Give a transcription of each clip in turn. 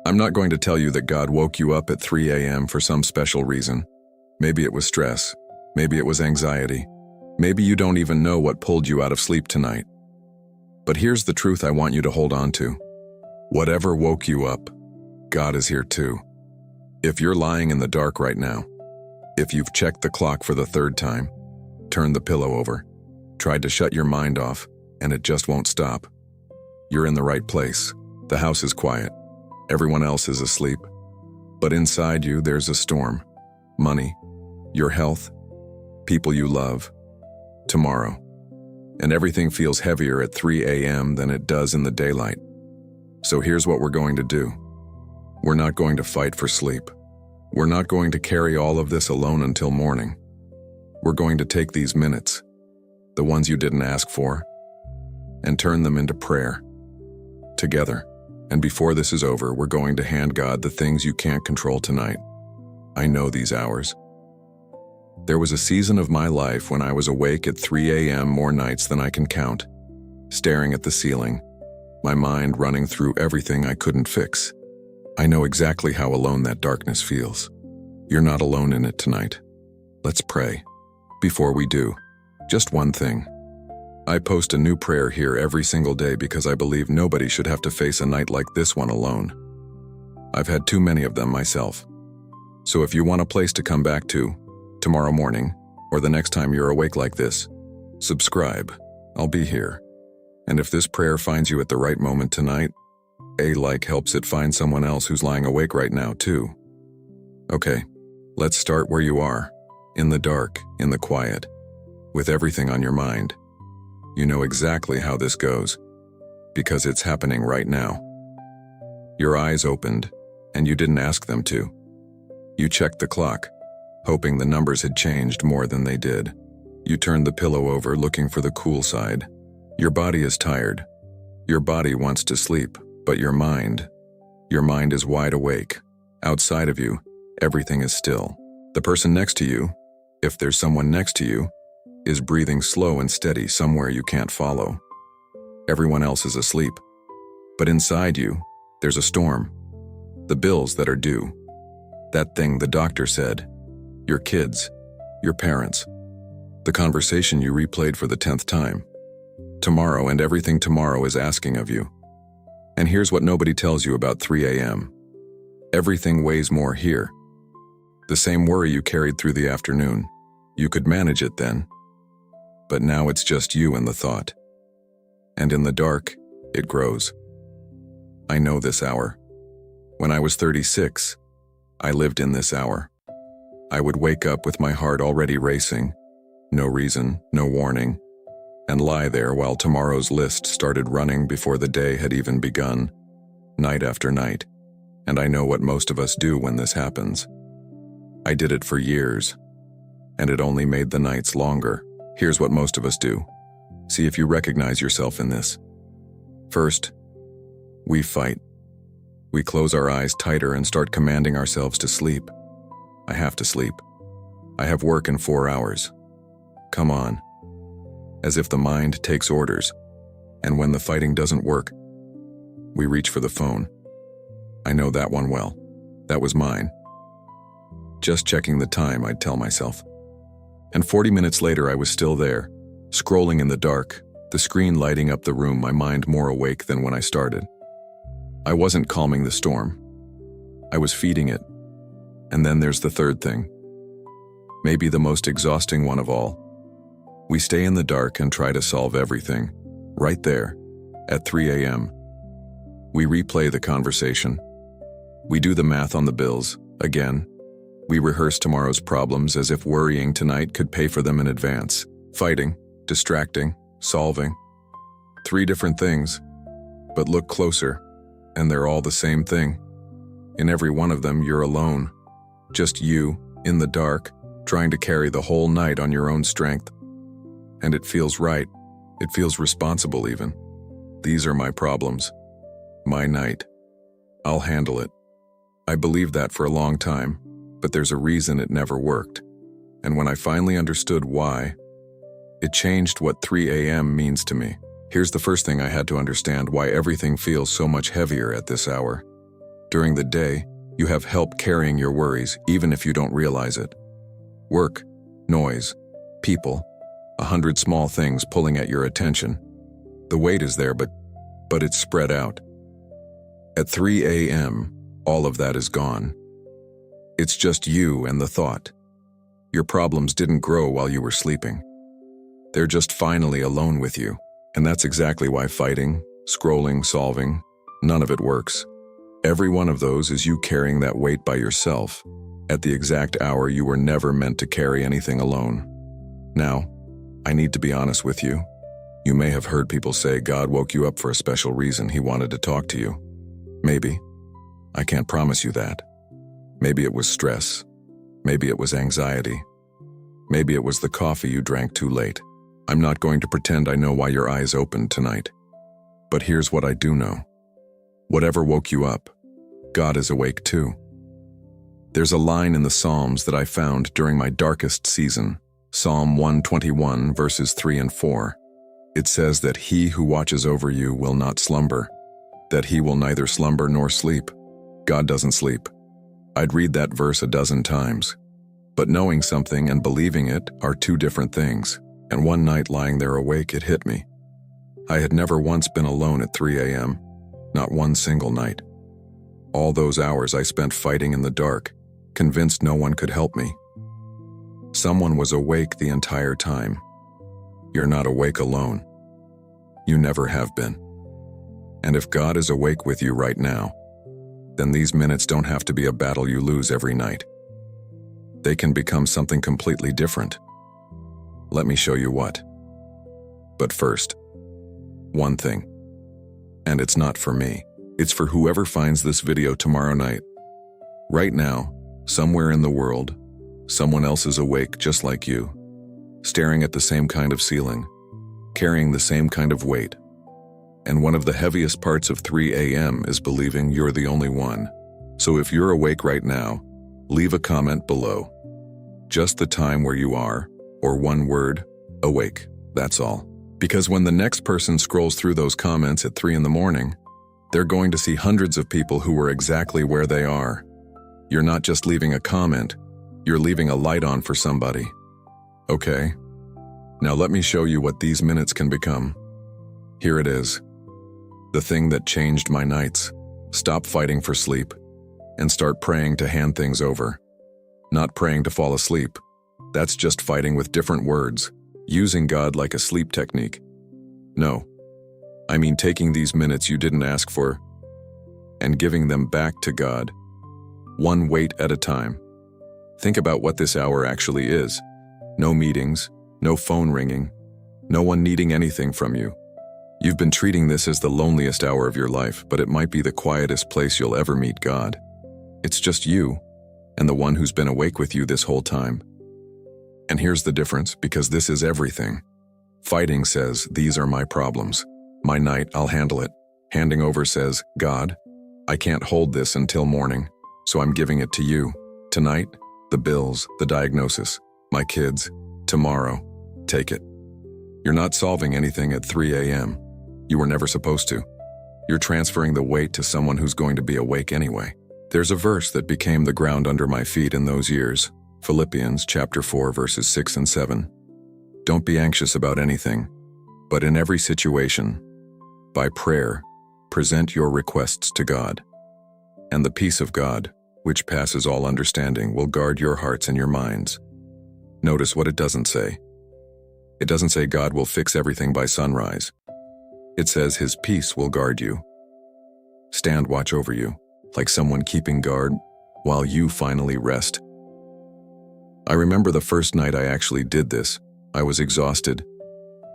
I'm not going to tell you that God woke you up at 3 a.m. for some special reason. Maybe it was stress. Maybe it was anxiety. Maybe you don't even know what pulled you out of sleep tonight. But here's the truth I want you to hold on to. Whatever woke you up, God is here too. If you're lying in the dark right now, if you've checked the clock for the third time, turned the pillow over, tried to shut your mind off, and it just won't stop, you're in the right place. The house is quiet. Everyone else is asleep. But inside you, there's a storm. Money, your health, people you love, tomorrow. And everything feels heavier at 3 a.m. than it does in the daylight. So here's what we're going to do. We're not going to fight for sleep. We're not going to carry all of this alone until morning. We're going to take these minutes, the ones you didn't ask for, and turn them into prayer. Together. And before this is over, we're going to hand God the things you can't control tonight. I know these hours. There was a season of my life when I was awake at 3 a.m. more nights than I can count, staring at the ceiling, my mind running through everything I couldn't fix. I know exactly how alone that darkness feels. You're not alone in it tonight. Let's pray. Before we do, just one thing. I post a new prayer here every single day because I believe nobody should have to face a night like this one alone. I've had too many of them myself. So if you want a place to come back to, tomorrow morning, or the next time you're awake like this, subscribe. I'll be here. And if this prayer finds you at the right moment tonight, a like helps it find someone else who's lying awake right now too. Okay, let's start where you are, in the dark, in the quiet, with everything on your mind. You know exactly how this goes, because it's happening right now. Your eyes opened, and you didn't ask them to. You checked the clock, hoping the numbers had changed more than they did. You turned the pillow over, looking for the cool side. Your body is tired. Your body wants to sleep, but your mind is wide awake. Outside of you, everything is still. The person next to you, if there's someone next to you, is breathing slow and steady somewhere you can't follow. Everyone else is asleep. But inside you, there's a storm. The bills that are due. That thing the doctor said. Your kids. Your parents. The conversation you replayed for the 10th time. Tomorrow and everything tomorrow is asking of you. And here's what nobody tells you about 3 a.m. Everything weighs more here. The same worry you carried through the afternoon. You could manage it then. But now it's just you and the thought. And in the dark, it grows. I know this hour. When I was 36, I lived in this hour. I would wake up with my heart already racing, no reason, no warning, and lie there while tomorrow's list started running before the day had even begun, night after night. And I know what most of us do when this happens. I did it for years, and it only made the nights longer. Here's what most of us do. See if you recognize yourself in this. First, we fight. We close our eyes tighter and start commanding ourselves to sleep. I have to sleep. I have work in 4 hours. Come on. As if the mind takes orders. And when the fighting doesn't work, we reach for the phone. I know that one well. That was mine. Just checking the time, I'd tell myself. And 40 minutes later, I was still there, scrolling in the dark, the screen lighting up the room, my mind more awake than when I started. I wasn't calming the storm. I was feeding it. And then there's the third thing. Maybe the most exhausting one of all. We stay in the dark and try to solve everything, right there, at 3 a.m. We replay the conversation. We do the math on the bills, again. We rehearse tomorrow's problems as if worrying tonight could pay for them in advance. Fighting, distracting, solving. 3 different things. But look closer, and they're all the same thing. In every one of them, you're alone. Just you, in the dark, trying to carry the whole night on your own strength. And it feels right. It feels responsible even. These are my problems. My night. I'll handle it. I believed that for a long time. But there's a reason it never worked. And when I finally understood why, it changed what 3 a.m. means to me. Here's the first thing I had to understand: why everything feels so much heavier at this hour. During the day, you have help carrying your worries even if you don't realize it. Work, noise, people, 100 small things pulling at your attention. The weight is there, but it's spread out. At 3 a.m., all of that is gone. It's just you and the thought. Your problems didn't grow while you were sleeping. They're just finally alone with you, and that's exactly why fighting, scrolling, solving, none of it works. Every one of those is you carrying that weight by yourself, at the exact hour you were never meant to carry anything alone. Now, I need to be honest with you. You may have heard people say God woke you up for a special reason. He wanted to talk to you. Maybe. I can't promise you that. Maybe it was stress. Maybe it was anxiety. Maybe it was the coffee you drank too late. I'm not going to pretend I know why your eyes opened tonight. But here's what I do know. Whatever woke you up, God is awake too. There's a line in the Psalms that I found during my darkest season, Psalm 121, verses 3 and 4. It says that he who watches over you will not slumber, that he will neither slumber nor sleep. God doesn't sleep. I'd read that verse a dozen times. But knowing something and believing it are two different things, and one night lying there awake, it hit me. I had never once been alone at 3 a.m., not one single night. All those hours I spent fighting in the dark, convinced no one could help me. Someone was awake the entire time. You're not awake alone. You never have been. And if God is awake with you right now, then these minutes don't have to be a battle you lose every night. They can become something completely different. Let me show you what. But first, one thing. And it's not for me. It's for whoever finds this video tomorrow night. Right now, somewhere in the world, someone else is awake just like you, staring at the same kind of ceiling, carrying the same kind of weight. And one of the heaviest parts of 3 a.m. is believing you're the only one. So if you're awake right now, leave a comment below. Just the time where you are, or one word, awake, that's all. Because when the next person scrolls through those comments at 3 in the morning, they're going to see hundreds of people who were exactly where they are. You're not just leaving a comment, you're leaving a light on for somebody. Okay? Now let me show you what these minutes can become. Here it is. The thing that changed my nights. Stop fighting for sleep and start praying to hand things over. Not praying to fall asleep. That's just fighting with different words, using God like a sleep technique. No, I mean taking these minutes you didn't ask for and giving them back to God, one weight at a time. Think about what this hour actually is. No meetings, no phone ringing, no one needing anything from you. You've been treating this as the loneliest hour of your life, but it might be the quietest place you'll ever meet God. It's just you and the one who's been awake with you this whole time. And here's the difference, because this is everything. Fighting says, these are my problems. My night, I'll handle it. Handing over says, God, I can't hold this until morning, so I'm giving it to you. Tonight, the bills, the diagnosis, my kids. Tomorrow, take it. You're not solving anything at 3 a.m. You were never supposed to. You're transferring the weight to someone who's going to be awake anyway. There's a verse that became the ground under my feet in those years. Philippians chapter 4, verses 6 and 7. Don't be anxious about anything, but in every situation, by prayer, present your requests to God. And the peace of God, which passes all understanding, will guard your hearts and your minds. Notice what it doesn't say. It doesn't say God will fix everything by sunrise. It says His peace will guard you. Stand watch over you, like someone keeping guard, while you finally rest. I remember the first night I actually did this. I was exhausted.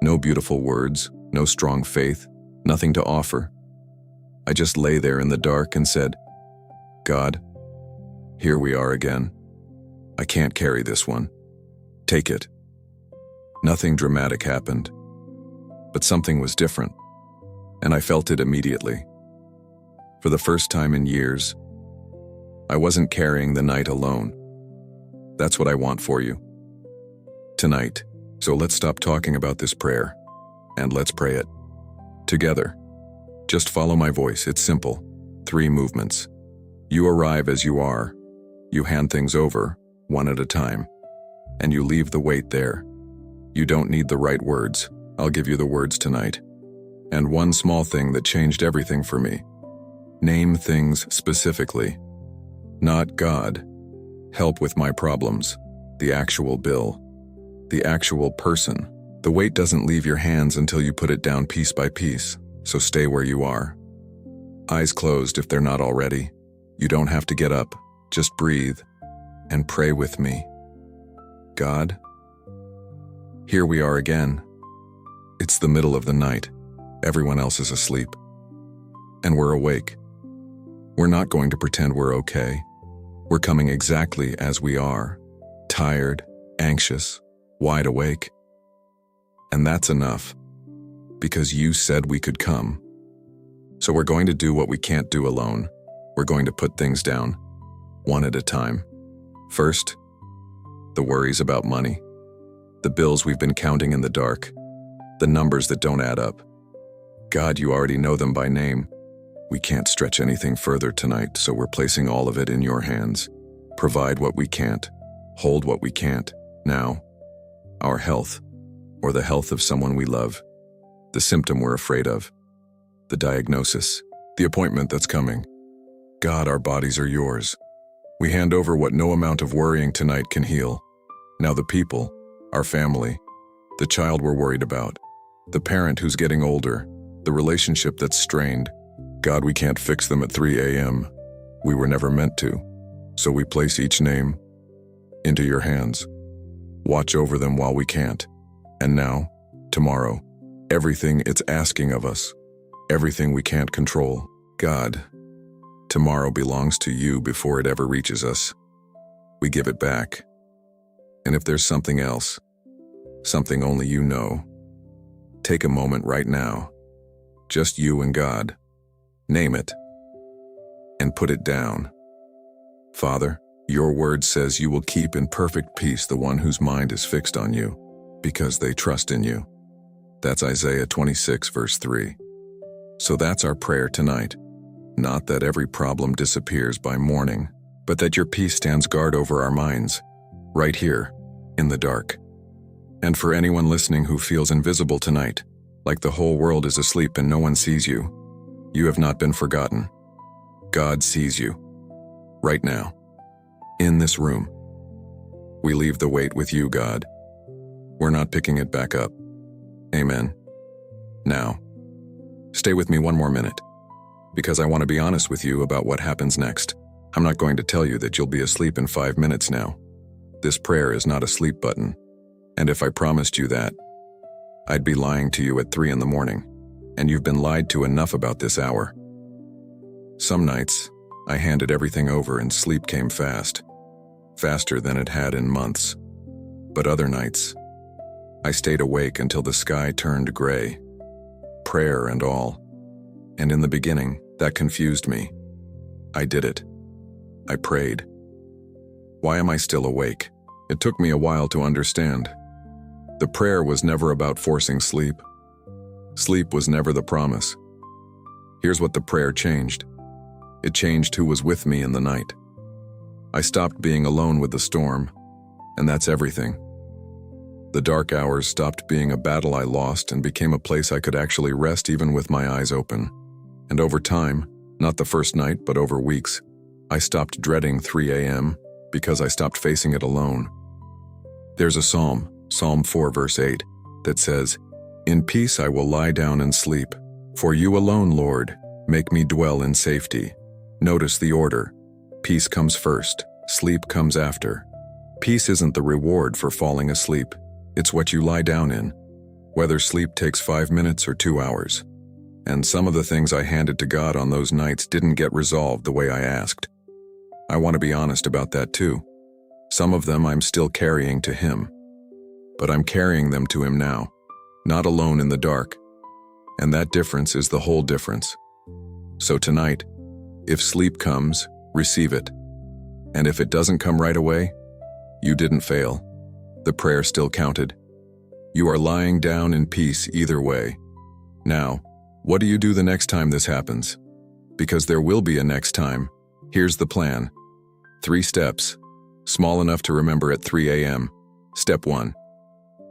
No beautiful words, no strong faith, nothing to offer. I just lay there in the dark and said, God, here we are again. I can't carry this one. Take it. Nothing dramatic happened, but something was different, and I felt it immediately. For the first time in years, I wasn't carrying the night alone. That's what I want for you tonight. So let's stop talking about this prayer, and let's pray it together. Just follow my voice. It's simple. 3 movements. You arrive as you are. You hand things over, one at a time. And you leave the weight there. You don't need the right words. I'll give you the words tonight. And one small thing that changed everything for me. Name things specifically. Not God. Help with my problems. The actual bill. The actual person. The weight doesn't leave your hands until you put it down piece by piece, so stay where you are. Eyes closed if they're not already. You don't have to get up. Just breathe and pray with me. God, here we are again. It's the middle of the night. Everyone else is asleep. And we're awake. We're not going to pretend we're okay. We're coming exactly as we are. Tired, anxious, wide awake. And that's enough. Because you said we could come. So we're going to do what we can't do alone. We're going to put things down, one at a time. First, the worries about money. The bills we've been counting in the dark. The numbers that don't add up. God, you already know them by name. We can't stretch anything further tonight, so we're placing all of it in your hands. Provide what we can't. Hold what we can't. Now, our health, or the health of someone we love. The symptom we're afraid of. The diagnosis. The appointment that's coming. God, our bodies are yours. We hand over what no amount of worrying tonight can heal. Now the people, our family, the child we're worried about, the parent who's getting older, the relationship that's strained. God, we can't fix them at 3 a.m. We were never meant to. So we place each name into your hands. Watch over them while we can't. And now, tomorrow, everything it's asking of us, everything we can't control. God, tomorrow belongs to you before it ever reaches us. We give it back. And if there's something else, something only you know, take a moment right now, just you and God, name it, and put it down. Father, your word says you will keep in perfect peace the one whose mind is fixed on you, because they trust in you. That's Isaiah 26, verse 3. So that's our prayer tonight. Not that every problem disappears by morning, but that your peace stands guard over our minds, right here, in the dark. And for anyone listening who feels invisible tonight, like the whole world is asleep and no one sees you, you have not been forgotten. God sees you. Right now. In this room. We leave the weight with you, God. We're not picking it back up. Amen. Now, stay with me one more minute, because I want to be honest with you about what happens next. I'm not going to tell you that you'll be asleep in 5 minutes now. This prayer is not a sleep button, and if I promised you that, I'd be lying to you at 3 in the morning, and you've been lied to enough about this hour. Some nights, I handed everything over and sleep came fast, faster than it had in months. But other nights, I stayed awake until the sky turned gray, prayer and all. And in the beginning, that confused me. I did it. I prayed. Why am I still awake? It took me a while to understand. The prayer was never about forcing sleep. Sleep was never the promise. Here's what the prayer changed. It changed who was with me in the night. I stopped being alone with the storm, and that's everything. The dark hours stopped being a battle I lost and became a place I could actually rest even with my eyes open. And over time, not the first night but over weeks, I stopped dreading 3 a.m. because I stopped facing it alone. There's a psalm, Psalm 4 verse 8, that says, "In peace I will lie down and sleep. For you alone, Lord, make me dwell in safety." Notice the order. Peace comes first, sleep comes after. Peace isn't the reward for falling asleep. It's what you lie down in, whether sleep takes 5 minutes or 2 hours. And some of the things I handed to God on those nights didn't get resolved the way I asked. I want to be honest about that too. Some of them I'm still carrying to Him. But I'm carrying them to Him now, not alone in the dark. And that difference is the whole difference. So tonight, if sleep comes, receive it. And if it doesn't come right away, you didn't fail. The prayer still counted. You are lying down in peace either way. Now, what do you do the next time this happens? Because there will be a next time. Here's the plan. 3 steps, small enough to remember at 3 a.m. Step 1.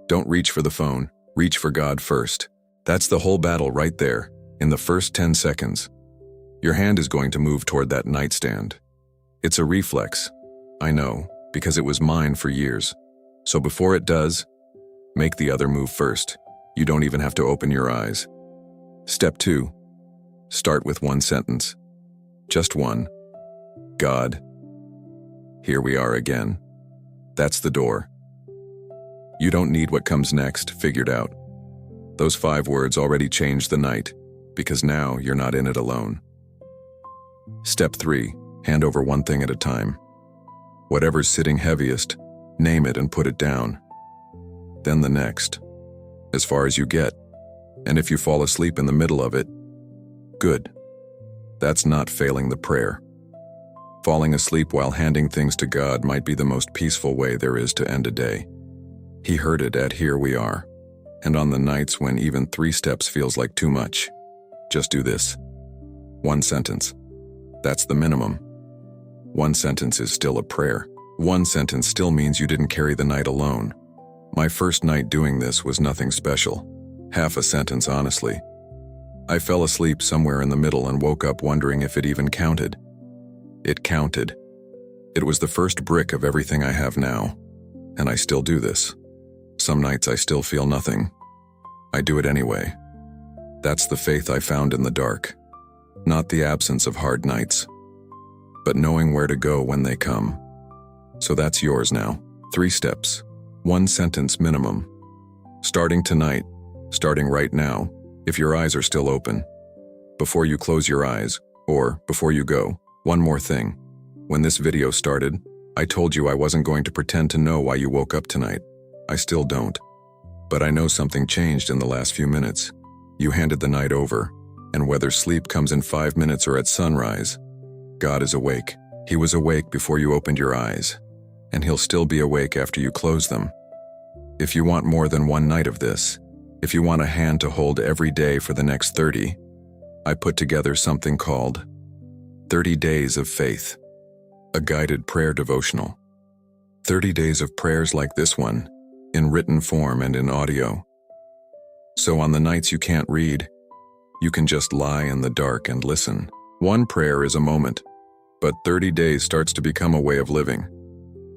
Don't reach for the phone, reach for God first. That's the whole battle right there, in the first 10 seconds. Your hand is going to move toward that nightstand. It's a reflex. I know, because it was mine for years. So before it does, make the other move first. You don't even have to open your eyes. Step 2. Start with one sentence. Just one. God. Here we are again. That's the door. You don't need what comes next figured out. Those 5 words already changed the night, because now you're not in it alone. Step 3. Hand over one thing at a time. Whatever's sitting heaviest, name it and put it down. Then the next. As far as you get. And if you fall asleep in the middle of it, good. That's not failing the prayer. Falling asleep while handing things to God might be the most peaceful way there is to end a day. He heard it at Here We Are. And on the nights when even 3 steps feels like too much, just do this. 1 sentence. That's the minimum. 1 sentence is still a prayer. 1 sentence still means you didn't carry the night alone. My first night doing this was nothing special. Half a sentence, honestly. I fell asleep somewhere in the middle and woke up wondering if it even counted. It counted. It was the first brick of everything I have now. And I still do this. Some nights I still feel nothing. I do it anyway. That's the faith I found in the dark. Not the absence of hard nights, but knowing where to go when they come. So that's yours now. 3 steps. 1 sentence minimum. Starting tonight, starting right now, if your eyes are still open. Before you close your eyes, or before you go, one more thing. When this video started, I told you I wasn't going to pretend to know why you woke up tonight. I still don't. But I know something changed in the last few minutes. You handed the night over, and whether sleep comes in 5 minutes or at sunrise, God is awake. He was awake before you opened your eyes, and he'll still be awake after you close them. If you want more than one night of this, if you want a hand to hold every day for the next 30, I put together something called 30 Days of Faith, a guided prayer devotional. 30 days of prayers like this one, in written form and in audio. So on the nights you can't read, you can just lie in the dark and listen. One prayer is a moment, but 30 days starts to become a way of living.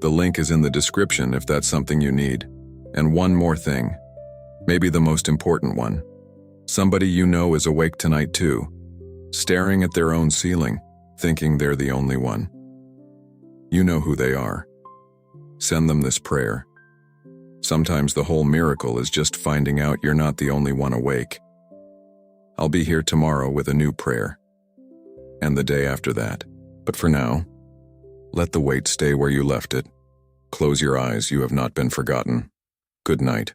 The link is in the description if that's something you need. And one more thing, maybe the most important one. Somebody you know is awake tonight too, staring at their own ceiling, thinking they're the only one. You know who they are. Send them this prayer. Sometimes the whole miracle is just finding out you're not the only one awake. I'll be here tomorrow with a new prayer. And the day after that. But for now, let the weight stay where you left it. Close your eyes, you have not been forgotten. Good night.